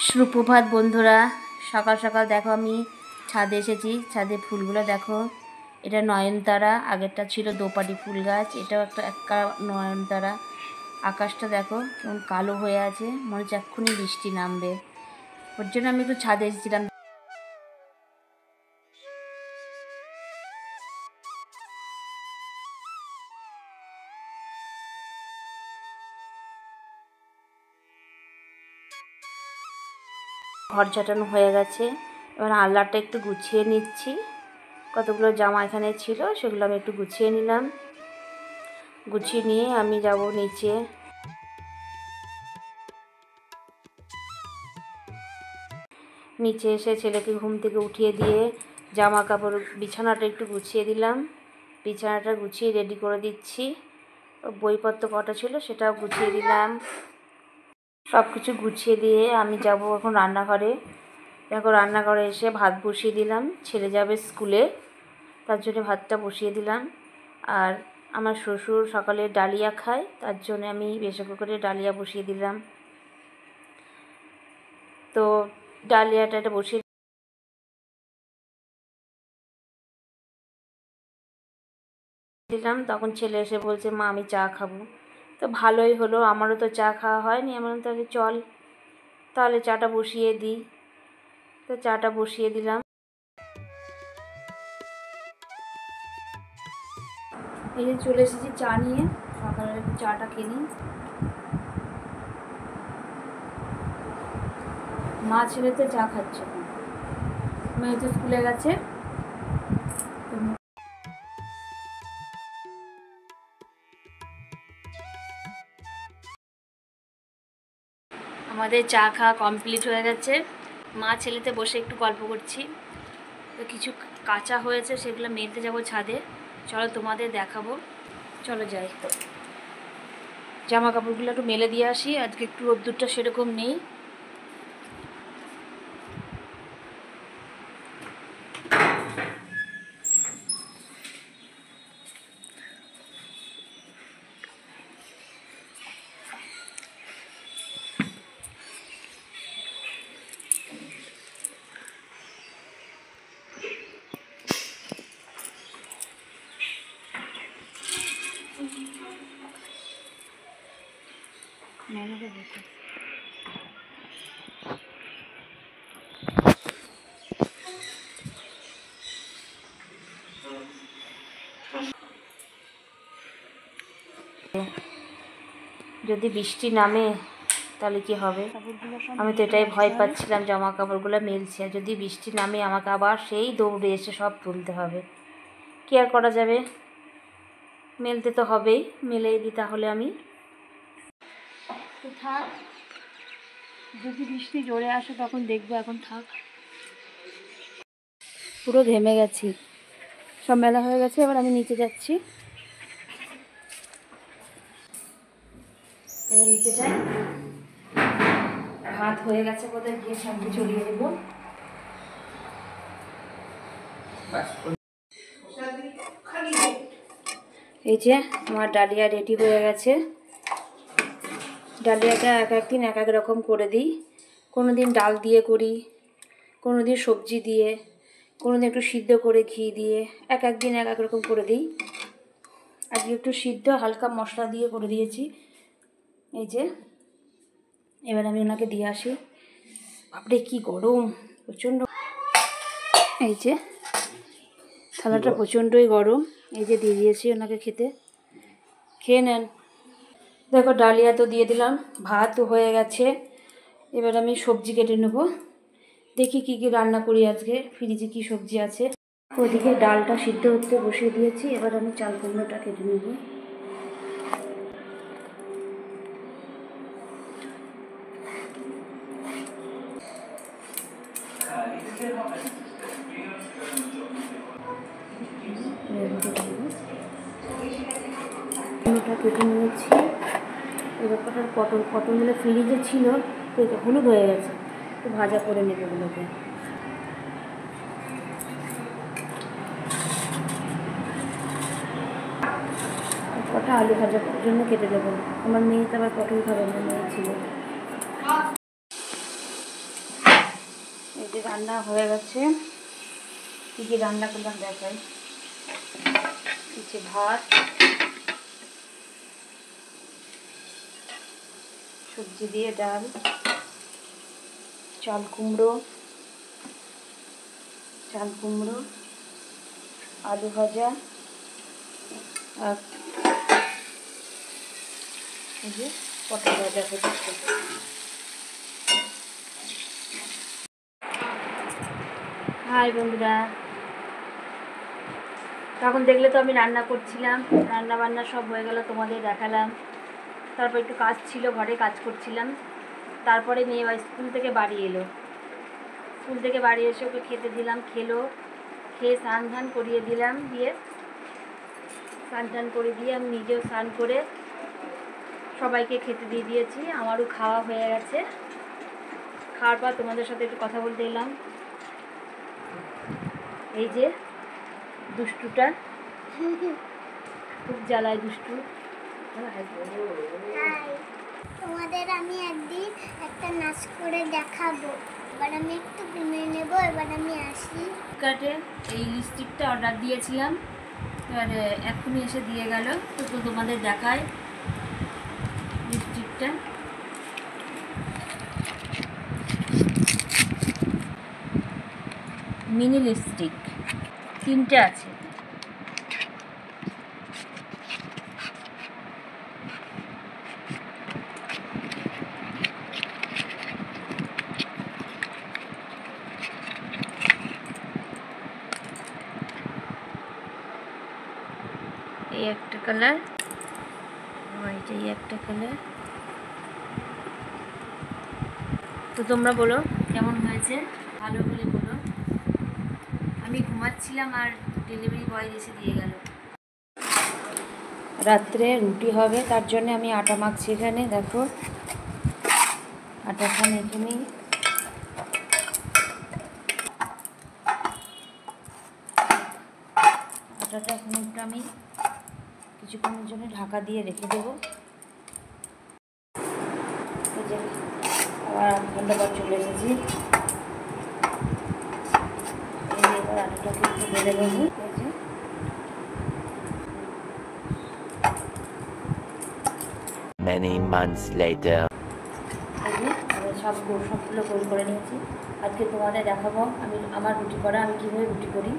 সুপ্রভাত বন্ধুরা, সকাল সকাল দেখো আমি ছাদে এসেছি। ছাদে ফুলগুলো দেখো, এটা নয়নতারা, আগেরটা ছিল দোপাটি ফুল গাছ, এটাও একটা নয়নতারা। আকাশটা দেখো কেমন কালো হয়ে আছে, মনে হচ্ছে এক্ষুনি বৃষ্টি নামবে। ওর জন্য আমি একটু ছাদে এসেছিলাম। ঘর ঝাঁটানো হয়ে গেছে, এবার আলনাটা একটু গুছিয়ে নিচ্ছি। কতগুলো জামা এখানে ছিল সেগুলো আমি একটু গুছিয়ে নিলাম। গুছিয়ে নিয়ে আমি যাব নিচে। নিচে এসে ছেলেকে ঘুম থেকে উঠিয়ে দিয়ে জামা কাপড় বিছানাটা একটু গুছিয়ে দিলাম। বিছানাটা গুছিয়ে রেডি করে দিচ্ছি। বইপত্র কটা ছিল সেটাও গুছিয়ে দিলাম। সব কিছু গুছিয়ে দিয়ে আমি যাব এখন রান্নাঘরে। দেখো রান্নাঘরে এসে ভাত বসিয়ে দিলাম, ছেলে যাবে স্কুলে, তার জন্য ভাতটা বসিয়ে দিলাম। আর আমার শ্বশুর সকালে ডালিয়া খায়, তার জন্য আমি প্রেসার কুকারে ডালিয়া বসিয়ে দিলাম। তো ডালিয়াটা বসিয়ে দিলাম, তখন ছেলে এসে বলছে মা আমি চা খাবো। তো ভালোই হলো, আমারও তো চা খাওয়া হয়নি। আমি বললাম তাহলে চল, তাহলে চাটা বসিয়ে দিই। তো চাটা বসিয়ে দিলাম। এই যে চলে এসেছি চা নিয়ে, সকালে চাটা খেয়ে নিই। মা ছেলে তো চা খাচ্ছে, মেয়ে তো স্কুলে গেছে। আমাদের চা খাওয়া কমপ্লিট হয়ে গেছে। মা ছেলেতে বসে একটু গল্প করছি। তো কিছু কাঁচা হয়েছে, সেগুলো মেলতে যাব ছাদে। চলো তোমাদের দেখাবো, চলো যাই। জামা কাপড়গুলো একটু মেলে দিয়ে আসি, আজকে একটু রোদ্দুরটা সেরকম নেই। যদি বৃষ্টি নামে তাহলে কি হবে? আমি তো এটাই ভয় পাচ্ছিলাম, জামা কাপড়গুলো মেলছি, আর যদি বৃষ্টি নামে আমাকে আবার সেই দৌড়ে এসে সব তুলতে হবে। কি আর করা যাবে, মেলতে তো হবেই, মেলেই দিই তাহলে আমি। তো থাক, যদি বৃষ্টি জোরে আসে তখন দেখবো, এখন থাক। পুরো ঘেমে গেছি, সব মেলা হয়ে গেছে। এবার আমি নিচে যাচ্ছি, এবার নিচে যাই। ভাত হয়ে গেছে কোথায়, গিয়ে সবজি চড়িয়ে দেবো। এই যে আমার ডালিয়া রেডি হয়ে গেছে। ডালিয়াটা এক একদিন এক এক রকম করে দিই। কোনো দিন ডাল দিয়ে করি, কোনো দিন সবজি দিয়ে, কোনো দিন একটু সিদ্ধ করে ঘি দিয়ে, এক একদিন এক এক রকম করে দিই। আজকে একটু সিদ্ধ হালকা মশলা দিয়ে করে দিয়েছি। এই যে এবার আমি ওনাকে দিয়ে আসি। বাপরে কি গরম, প্রচণ্ড। এই যে থালাটা প্রচণ্ডই গরম, এই যে দিয়ে দিয়েছি ওনাকে খেতে। খেয়ে নেন। দেখো ডালিয়া তো দিয়ে দিলাম, ভাতও হয়ে গেছে। এবার আমি সবজি কেটে নেব, দেখি কি কি রান্না করি আজকে, ফ্রিজে কি সবজি আছে। ওদিকে ডালটা সিদ্ধ হতে বসিয়ে দিয়েছি, এবার আমি চাল কুমড়োটা কেটে নেব। কুমড়োটা কেটে নিয়েছি। এবার পটলগুলো ফ্রিজে ছিল, তো হলুদ হয়ে গেছে, তো ভাজা করে নেব এগুলোকে। কটা আলু ভাজার জন্য কেটে দেবো, আমার মেয়ে তো আবার পটল খাবে না, মেয়ে ছিল। যে রান্না হয়ে গেছে, কী কী রান্না করলাম দেখাই। ভাত, সবজি দিয়ে ডাল, চাল কুমড়ো, আলু ভাজা, আর এই যে পটল ভাজা হচ্ছে। হাই বন্ধুরা, তখন দেখলে তো আমি রান্না করছিলাম, রান্না বান্না সব হয়ে গেল, তোমাদের দেখালাম। তারপর একটু কাজ ছিল, ঘরে কাজ করছিলাম। তারপরে মেয়ে স্কুল থেকে বাড়ি এলো, স্কুল থেকে বাড়ি এসে ওকে খেতে দিলাম, খেয়ে স্নান ধান করিয়ে দিলাম, দিয়ে স্নান টান করে দিয়ে আমি নিজেও স্নান করে সবাইকে খেতে দিয়ে দিয়েছি। আমারও খাওয়া হয়ে গেছে। খাওয়ার পর তোমাদের সাথে একটু কথা বলতে এলাম। এই যে দুষ্টুটা খুব জ্বালায়, দুষ্টু। তোমাদের আমি একদিন একটা নাচ করে দেখাবো। এবার আমি একটু ঘুমিয়ে নেব, এবার আমি আসি। ফ্লিপকার্টে এই লিপস্টিকটা অর্ডার দিয়েছিলাম, এবার এক্ষুনি এসে দিয়ে গেল। তো তোমাদের দেখায় লিপস্টিকটা। মিনি লিপস্টিক 3টে আছে। এই একটা কালার, এই একটা কালার। তো তোমরা বলো কেমন হয়েছে, ভালো হলে বলো। আমি ঘুমাচ্ছিলাম আর ডেলিভারি বয় এসে দিয়ে গেল। রাত্রে রুটি হবে, তার জন্য আমি আটা মাখছি। এখানে দেখো আটাটা মেখে নিই। আটাটা এখন একটু আমি কিছুক্ষণের জন্য ঢাকা দিয়ে রেখে দেবো। এই যে আবার 8 ঘন্টা পর চলে এসেছি। এবার আটাটাকে একটু বেলে নেবো। Many months later. সবগুলো গোল করে নিয়েছি। আজকে তোমাদের দেখাবো আমি আমার রুটি করা, আমি কীভাবে রুটি করি।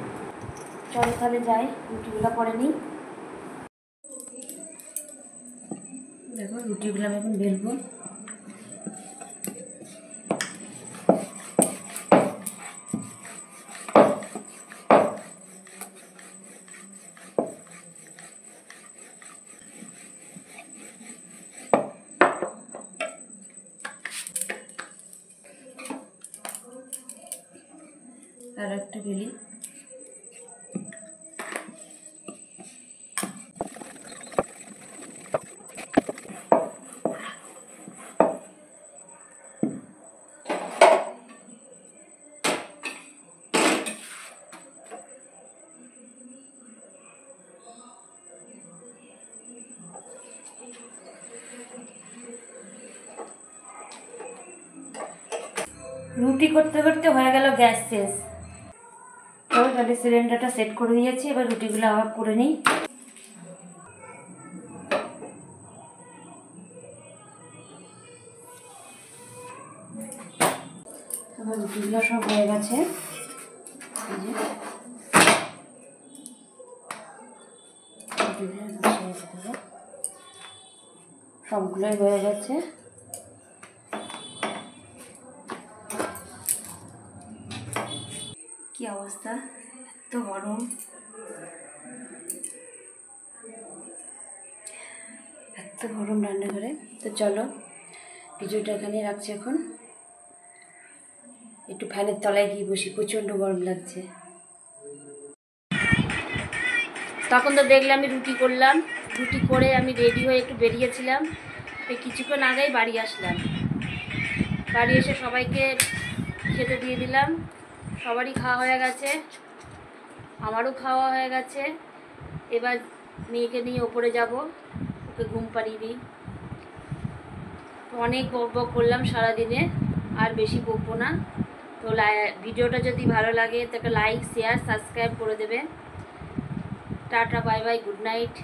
চলো তাহলে যাই, রুটিগুলো করে নিই। দেখো রুটিগুলো আমি এখন বেলবো। আর একটা বেলি। রুটি করতে করতে হয়ে গেল গ্যাস শেষ। তাহলে সিলিন্ডারটা সেট করে দিয়েছি, এবার রুটিগুলো আবার করে নিই। আমার রুটিগুলো সব হয়ে গেছে। সবগুলোই হয়ে গেছে। কি অবস্থা, এত গরম, এত গরম রান্নাঘরে। তো চলো ভিডিওটা এখানে রাখছি। এখন একটু ফ্যানের তলায় গিয়ে বসি, প্রচণ্ড গরম লাগছে। তখন তো দেখলে আমি রুটি করলাম, রুটি করে আমি রেডি হয়ে একটু বেরিয়েছিলাম। কিছুক্ষণ আগেই বাড়ি আসলাম, বাড়ি এসে সবাইকে খেতে দিয়ে দিলাম। সবারই খাওয়া হয়ে গেছে, আমারও খাওয়া হয়ে গেছে। এবার মেয়েকে নিয়ে ওপরে যাব, ওকে ঘুম পাড়িয়ে দিই। অনেক বক বক করলাম সারাদিনে, আর বেশি বকবো না। তো তো ভিডিওটা যদি ভালো লাগে তো একটা লাইক শেয়ার সাবস্ক্রাইব করে দেবে। Tata bye bye, good night.